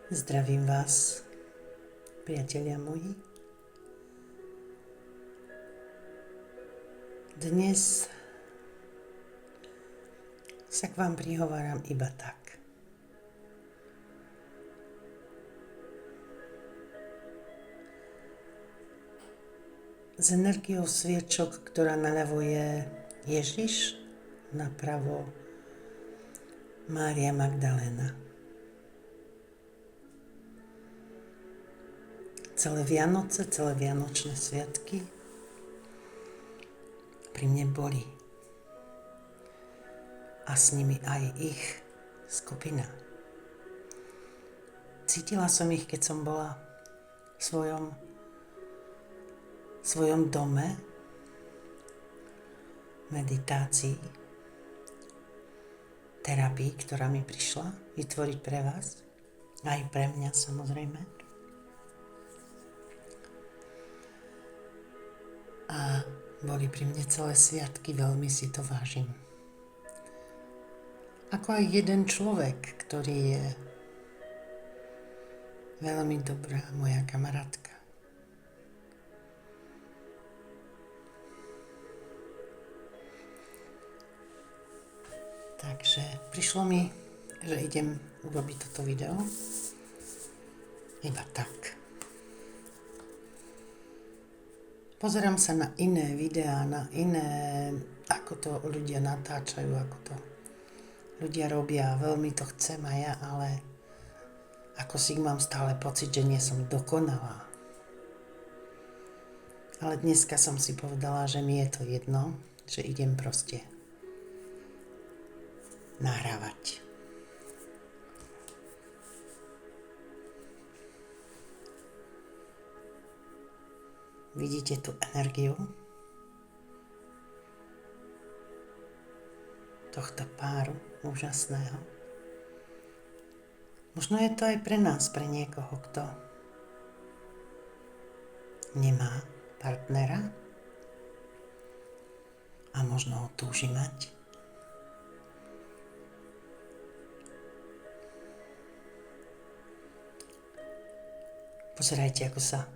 Zdravím vás, priatelia moji. Dnes sa k vám prihováram iba tak. S energiou sviečok, ktorá naľavo je Ježiš, napravo Mária Magdaléna. Celé Vianoce, celé Vianočné sviatky pri mne boli. A s nimi aj ich skupina. Cítila som ich, keď som bola v svojom dome, meditácii, terapii, ktorá mi prišla vytvoriť pre vás, aj pre mňa samozrejme. A boli pri mne celé sviatky, veľmi si to vážim. Ako aj jeden človek, ktorý je veľmi dobrá moja kamarátka. Takže prišlo mi, že idem urobiť toto video iba tak. Pozerám sa na iné videá, na iné, ako to ľudia natáčajú, ako to ľudia robia. Veľmi to chcem aj ja, ale ako si mám stále pocit, že nie som dokonalá. Ale dneska som si povedala, že mi je to jedno, že idem proste nahrávať. Vidíte tú energiu tohto páru úžasného? Možno je to aj pre nás, pre niekoho, kto nemá partnera a možno ho túži mať. Pozerajte, ako sa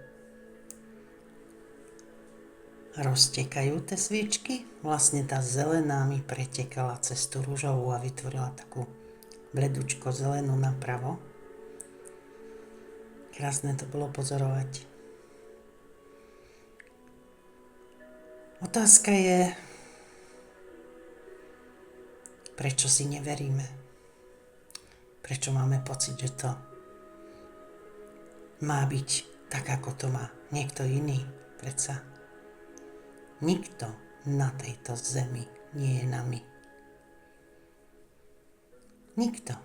roztekajú tie sviečky. Vlastne tá zelená mi pretekala cez tú ružovú a vytvorila takú bledučko zelenú napravo. Krásne to bolo pozorovať. Otázka je, prečo si neveríme? Prečo máme pocit, že to má byť tak, ako to má niekto iný? Predsa nikto na tejto zemi nie je nami. Nikto.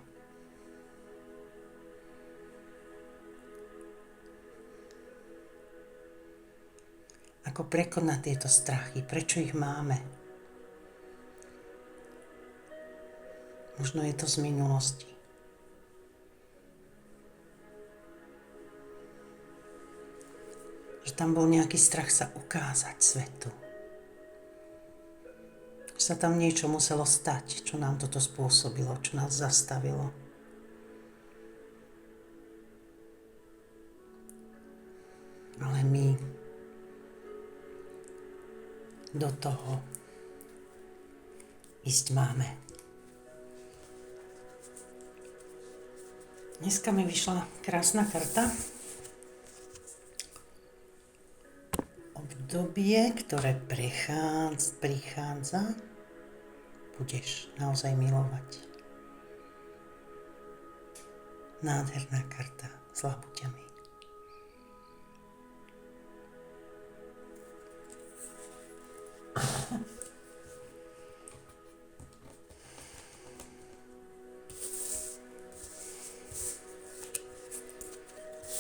Ako prekonať tieto strachy? Prečo ich máme? Možno je to z minulosti. Že tam bol nejaký strach sa ukázať svetu. Že sa tam niečo muselo stať, čo nám toto spôsobilo, čo nás zastavilo. Ale my do toho ísť máme. Dneska mi vyšla krásna karta. Obdobie, ktoré prichádza, budeš naozaj milovať. Nádherná karta s labuťami.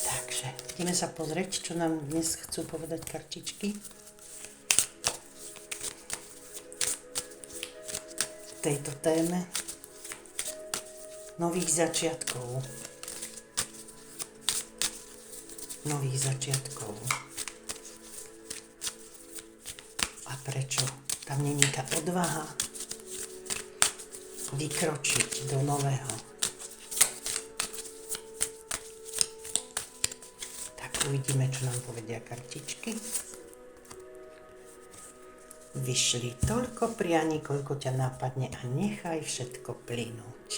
Takže ideme sa pozrieť, čo nám dnes chcú povedať kartičky. V tejto téme nových začiatkov. A prečo tam není tá odvaha vykročiť do nového? Uvidíme, čo nám povedia kartičky. Vyšli toľko prianí, koľko ťa napadne a nechaj všetko plynúť.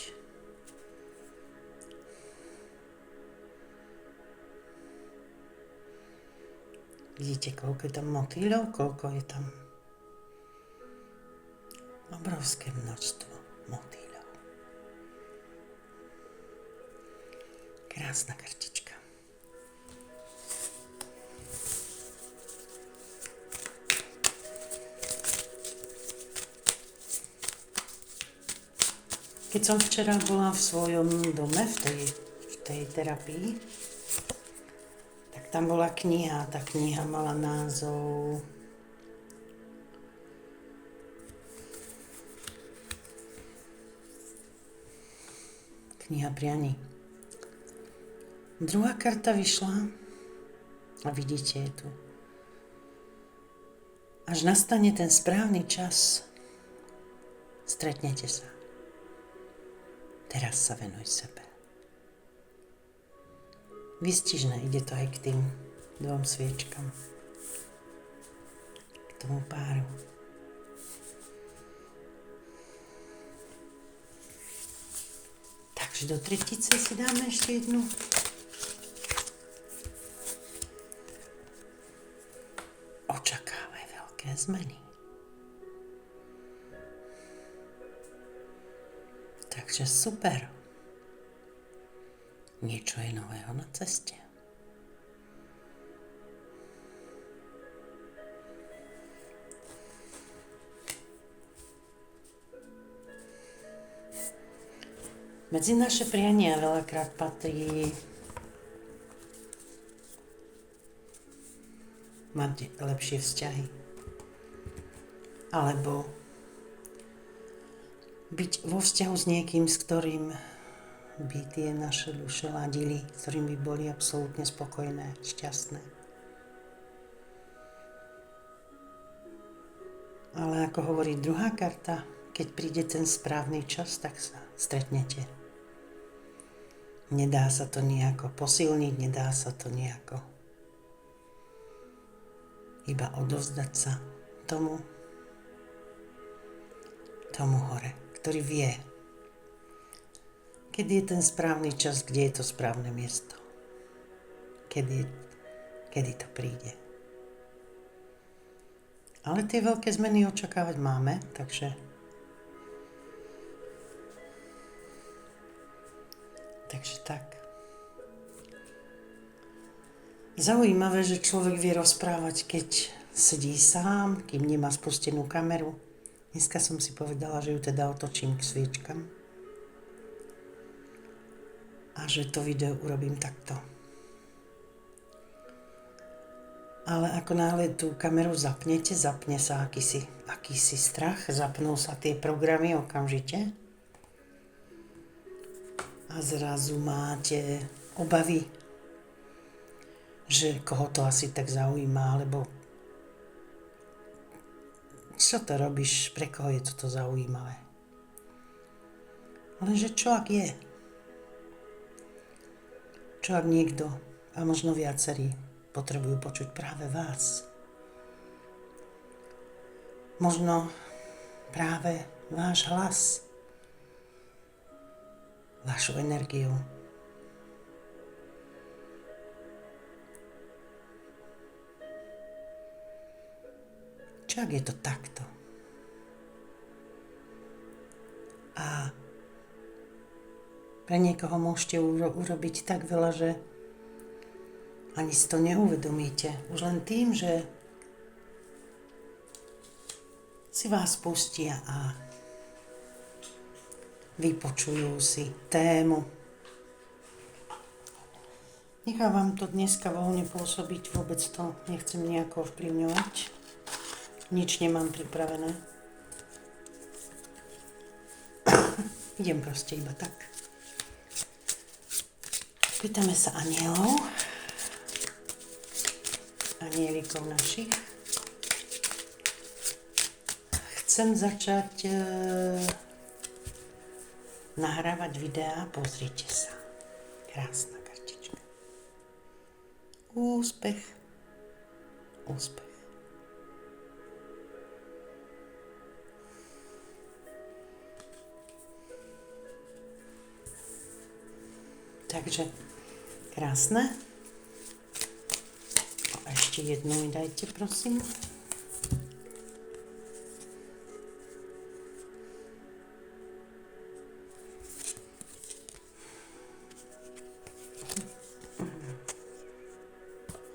Vidíte, koľko je tam motýľov, koľko je tam obrovské množstvo motýľov. Krásna kartička. Keď som včera bola v svojom dome, v tej terapii, tak tam bola kniha. Tá kniha mala názov Kniha prianí. Druhá karta vyšla a vidíte, je tu. Až nastane ten správny čas, stretnete sa. Teraz sa venuj sebe. Výstižné, ide to aj k tým 2 sviečkam. K tomu páru. Takže do tretice si dáme ešte jednu. Očakávaj veľké zmeny. Takže super. Niečo je nového na ceste. Medzi naše priania veľakrát patrí mať lepšie vzťahy. Alebo byť vo vzťahu s niekým, s ktorým by tie naše duše ladili, s ktorým by boli absolútne spokojné, šťastné. Ale ako hovorí druhá karta, keď príde ten správny čas, tak sa stretnete. Nedá sa to nejako posilniť, nedá sa to nejako iba odovzdať sa tomu hore, ktorý vie, kedy je ten správny čas, kde je to správne miesto. Kedy to príde. Ale tie veľké zmeny očakávať máme, takže tak. Zaujímavé, že človek vie rozprávať, keď sedí sám, kým nemá spustenú kameru. Dneska som si povedala, že ju teda otočím k sviečkam. A že to video urobím takto. Ale ako náhle tú kameru zapnete, zapne sa akýsi strach, zapnú sa tie programy okamžite. A zrazu máte obavy, že koho to asi tak zaujíma, alebo čo to robíš, pre koho je toto zaujímavé. Lenže čo ak je? Čo ak niekto, a možno viacerí, potrebujú počuť práve vás? Možno práve váš hlas, vašu energiu. Čo ak je to takto? A pre niekoho môžete urobiť tak veľa, že ani si to neuvedomíte. Už len tým, že si vás pustia a vypočujú si tému. Nechávam to dneska voľne pôsobiť, vôbec to nechcem nejako ovplyvňovať. Nič nemám pripravené. Idem proste iba tak. Pýtame sa anielov, anielikov našich. Chcem začať nahrávať videá, pozrite sa. Krásna kartička. Úspech. Úspech. Takže krásne. A ešte jednu mi dajte, prosím.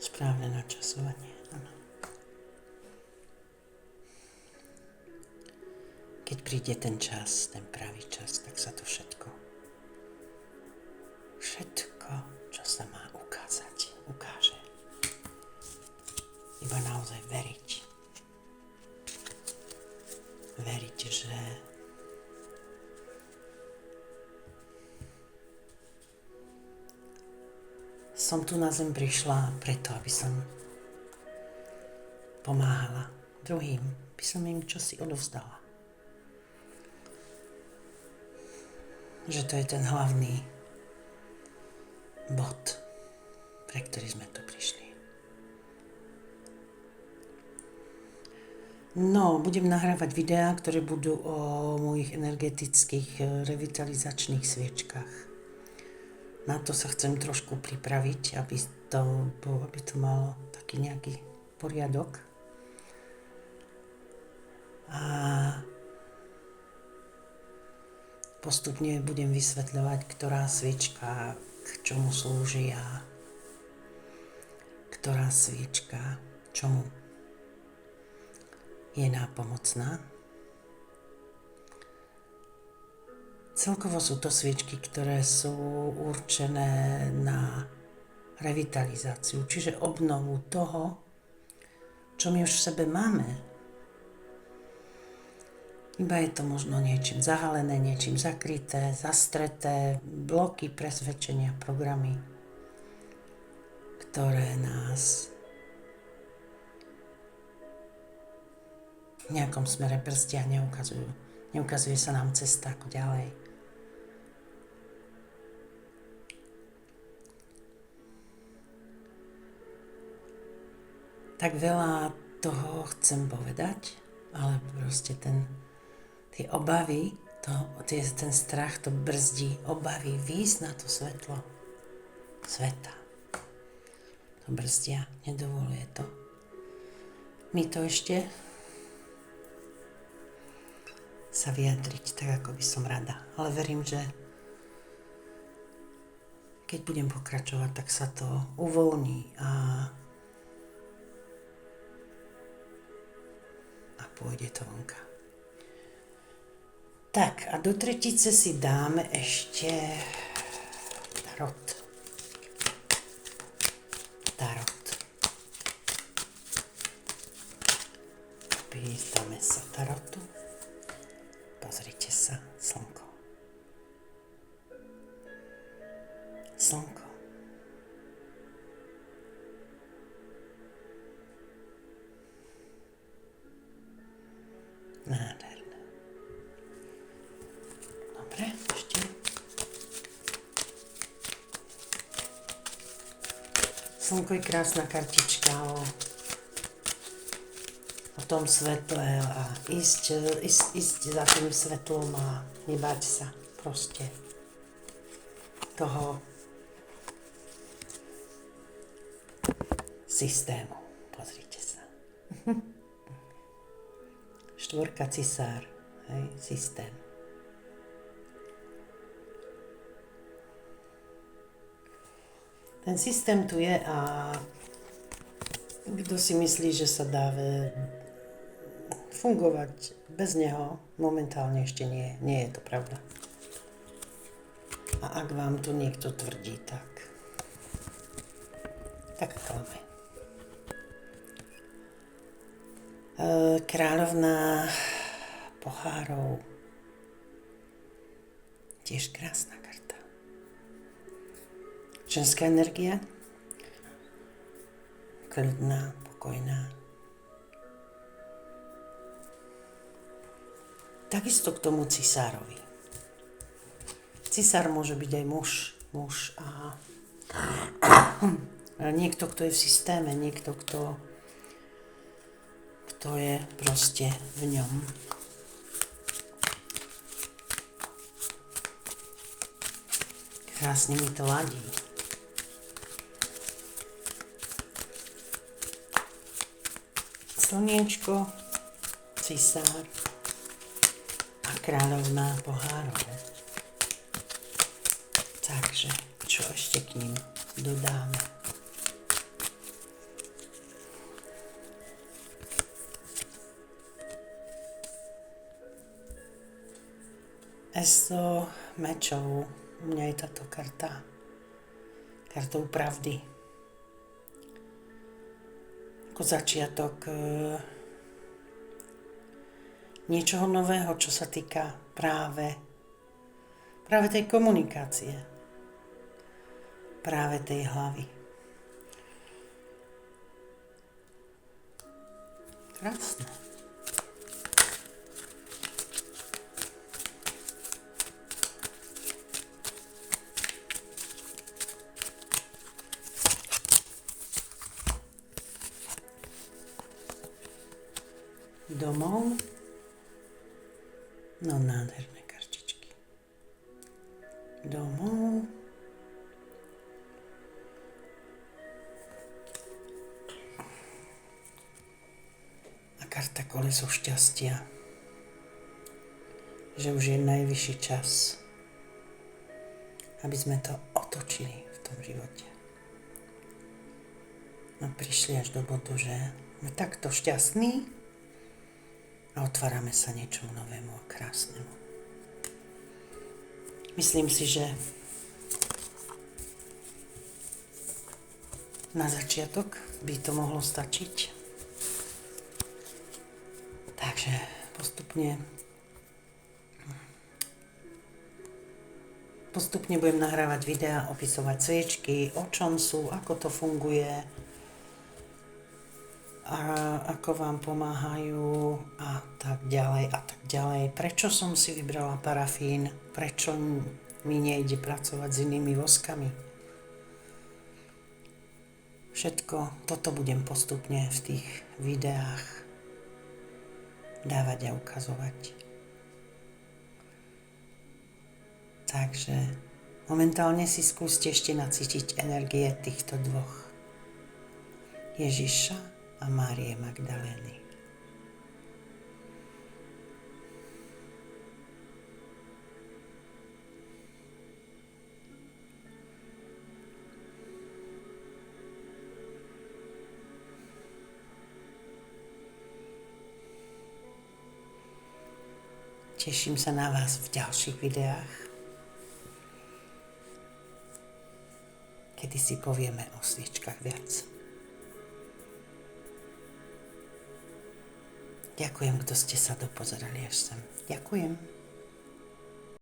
Správne načasovanie, áno. Keď príde ten čas, ten pravý čas, tak sa to všetko, čo sa má ukázať, ukáže. Iba naozaj veriť. Veriť, že som tu na zem prišla preto, aby som pomáhala druhým, aby som im čosi odovzdala. Že to je ten hlavný bod, pre ktorý sme tu prišli. No, budem nahrávať videá, ktoré budú o mojich energetických revitalizačných sviečkách. Na to sa chcem trošku pripraviť, aby to malo taký nejaký poriadok. A postupne budem vysvetľovať, ktorá sviečka k čomu slúži a ktorá sviečka čomu je nápomocná. Celkovo sú to sviečky, ktoré sú určené na revitalizáciu, čiže obnovu toho, čo my už v sebe máme. Iba je to možno niečím zahalené, niečím zakryté, zastreté, bloky, presvedčenia, programy, ktoré nás v nejakom smere brzdia, neukazujú. Neukazuje sa nám cesta ako ďalej. Tak veľa toho chcem povedať, ale proste tie obavy, ten strach to brzdí, obavy výjsť na to svetlo sveta. To brzdia, nedovoluje to. My to ešte sa vyjadriť tak, ako by som rada. Ale verím, že keď budem pokračovať, tak sa to uvoľní a pôjde to vonka. Tak a do tretice si dáme ešte tarot. Pýtame sa tarotu. Pozrite sa, slnko. Slnko. Nádherné. Dobre, ešte. Slnko je krásna kartička o tom svetle a ísť za tým svetlom a nebáť sa proste toho systému. Pozrite sa. Štvorka cisár, hej, systém. Ten systém tu je a kto si myslí, že sa dá fungovať bez neho, momentálne ešte nie je to pravda. A ak vám to niekto tvrdí, tak klame. Kráľovná pohárov. Tiež krásna karta. Ženská energia. Kľudná, pokojná. Takisto k tomu cisárovi. Cisár môže byť aj muž a Niekto, kto je v systéme, niekto, kto je proste v ňom. Krásne mi to ladí. Slniečko, cisár a kráľovná pohárov. Takže, čo ešte k ním dodáme? Esto mečov. U mňa je táto karta kartou pravdy. Ako začiatok niečoho nového, čo sa týka práve tej komunikácie, práve tej hlavy. Krásne. Domov. No nádherné kartičky. Domov. A karta koleso šťastia. Že už je najvyšší čas, aby sme to otočili v tom živote. A prišli až do bodu, že sme takto šťastní, a otvárame sa niečomu novému a krásnemu. Myslím si, že na začiatok by to mohlo stačiť. Takže postupne budem nahrávať videá, opisovať sviečky, o čom sú, ako to funguje, a ako vám pomáhajú a tak ďalej a tak ďalej. Prečo som si vybrala parafín? Prečo mi nejde pracovať s inými voskami? Všetko toto budem postupne v tých videách dávať a ukazovať. Takže momentálne si skúste ešte nacítiť energie týchto dvoch. Ježiša a Márie Magdalény. Teším sa na vás v ďalších videách, kedy si povieme o sviečkach viac. Ďakujem, kto ste sa dopozerali až sem. Ďakujem.